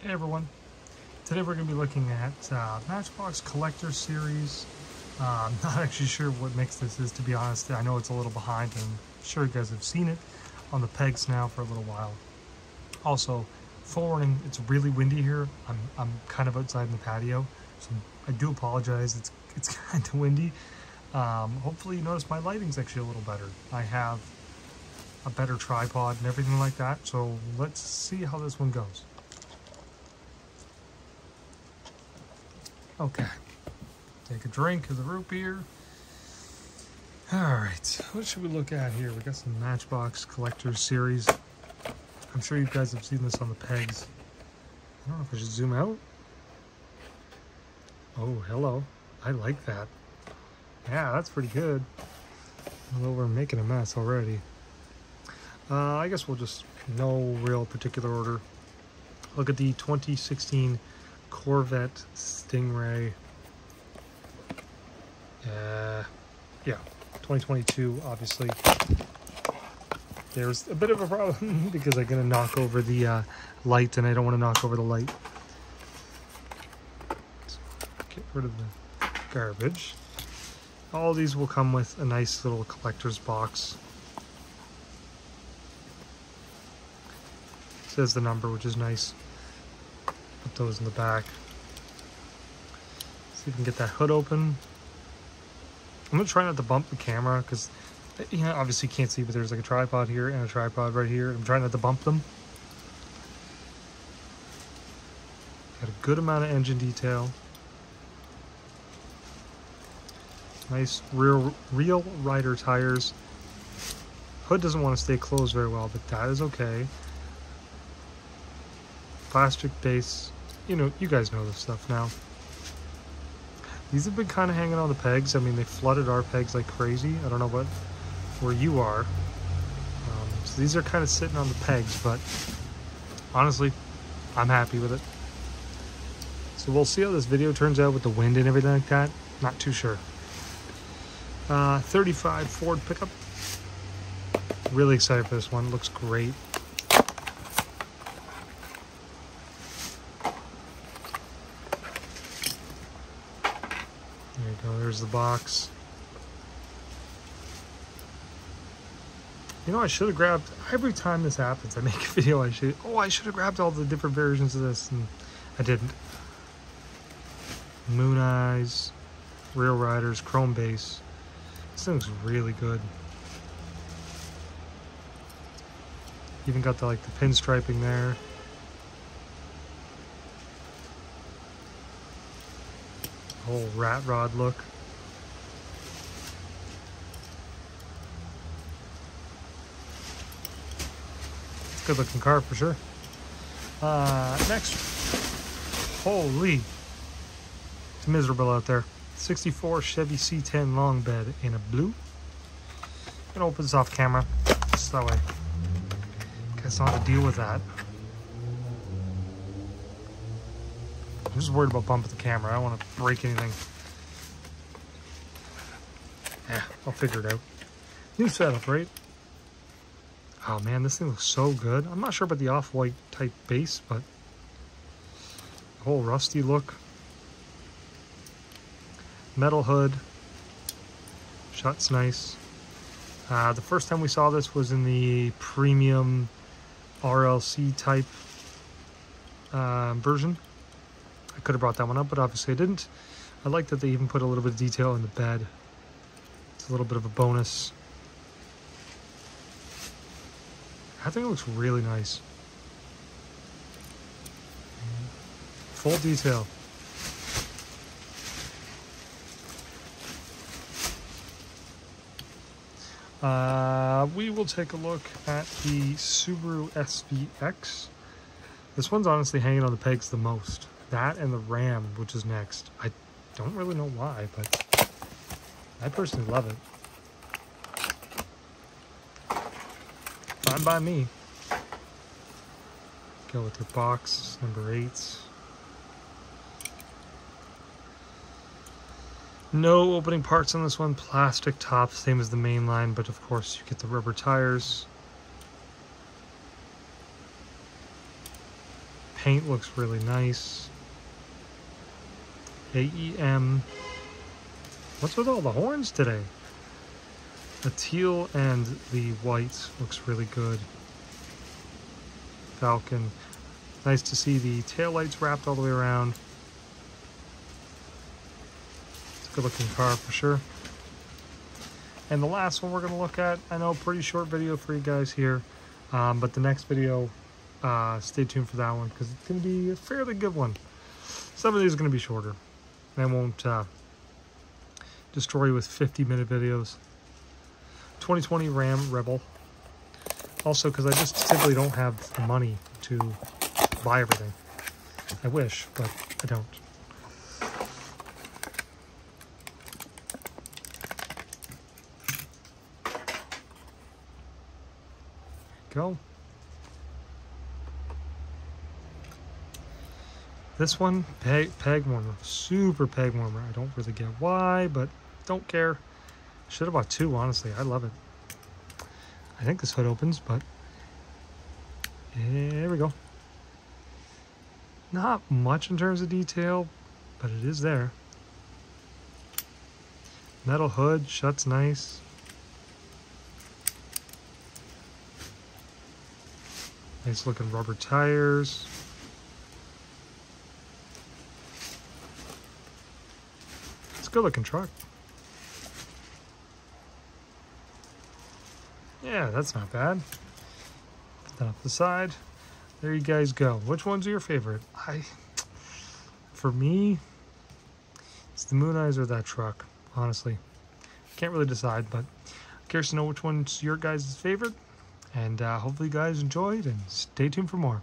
Hey everyone, today we're going to be looking at Matchbox Collector Series. I'm not actually sure what mix this is, to be honest. I know it's a little behind, and I'm sure you guys have seen it on the pegs now for a little while. Also, forewarning, it's really windy here. I'm kind of outside in the patio, so I do apologize. It's kind of windy. Hopefully you notice my lighting's actually a little better. I have a better tripod and everything like that, so let's see how this one goes. Okay, take a drink of the root beer. All right, what should we look at here? We got some Matchbox Collector Series. I'm sure you guys have seen this on the pegs. I don't know if I should zoom out. Oh, hello. I like that. Yeah, that's pretty good. Although we're making a mess already. I guess we'll just, no real particular order. Look at the 2016 Corvette Stingray. Yeah, 2022, obviously. There's a bit of a problem because I'm going to knock over the light, and I don't want to knock over the light. So get rid of the garbage. All these will come with a nice little collector's box. It says the number, which is nice. Put those in the back. See if we can get that hood open. I'm gonna try not to bump the camera because, you know, obviously you can't see, but there's like a tripod here and a tripod right here. I'm trying not to bump them. Got a good amount of engine detail. Nice real rider tires. Hood doesn't want to stay closed very well, but that is okay. Plastic base. You know, you guys know this stuff now. These have been kind of hanging on the pegs. I mean, they flooded our pegs like crazy. I don't know where you are. So these are kind of sitting on the pegs, but honestly, I'm happy with it. So we'll see how this video turns out with the wind and everything like that. Not too sure. 35 Ford pickup. Really excited for this one. Looks great. There you go, there's the box. You know, I should have grabbed, every time this happens, I make a video, I should have grabbed all the different versions of this, and I didn't. Moon eyes, rear riders, chrome base. This thing's really good. Even got the, like, the pinstriping there. Whole rat rod look. It's a good looking car for sure. Next, holy, it's miserable out there. 64 Chevy C10 long bed in a blue. I'm gonna open this off camera just that way. Guess I'll have to deal with that. I'm just worried about bumping the camera. I don't want to break anything. Yeah, I'll figure it out. New setup, right? Oh man, this thing looks so good. I'm not sure about the off-white type base, but the whole rusty look. Metal hood. Shot's nice. The first time we saw this was in the premium RLC type version. I could have brought that one up, but obviously I didn't. I like that they even put a little bit of detail in the bed. It's a little bit of a bonus. I think it looks really nice. Full detail. We will take a look at the Subaru SVX. This one's honestly hanging on the pegs the most. That and the Ram, which is next. I don't really know why, but I personally love it. Fine by me. Go with your box, number 8. No opening parts on this one. Plastic top, same as the main line, but of course you get the rubber tires. paint looks really nice. AEM. What's with all the horns today? The teal and the white looks really good. Falcon. Nice to see the taillights wrapped all the way around. It's a good looking car for sure. And the last one we're going to look at, I know, pretty short video for you guys here, but the next video, stay tuned for that one because it's going to be a fairly good one. Some of these are going to be shorter. I won't destroy you with 50-minute videos. 2020 Ram Rebel. Also, because I just simply don't have the money to buy everything. I wish, but I don't. Go. This one, peg warmer, super peg warmer. I don't really get why, but don't care. Should have bought two, honestly. I love it. I think this hood opens, but there we go. Not much in terms of detail, but it is there. Metal hood, shuts nice. Nice looking rubber tires. It's a good looking truck. Yeah, that's not bad. Put that off the side. There you guys go. Which one's your favorite? For me, it's the Moon Eyes or that truck, honestly. Can't really decide, but I'm curious to know which one's your guys' favorite. And hopefully you guys enjoyed, and stay tuned for more.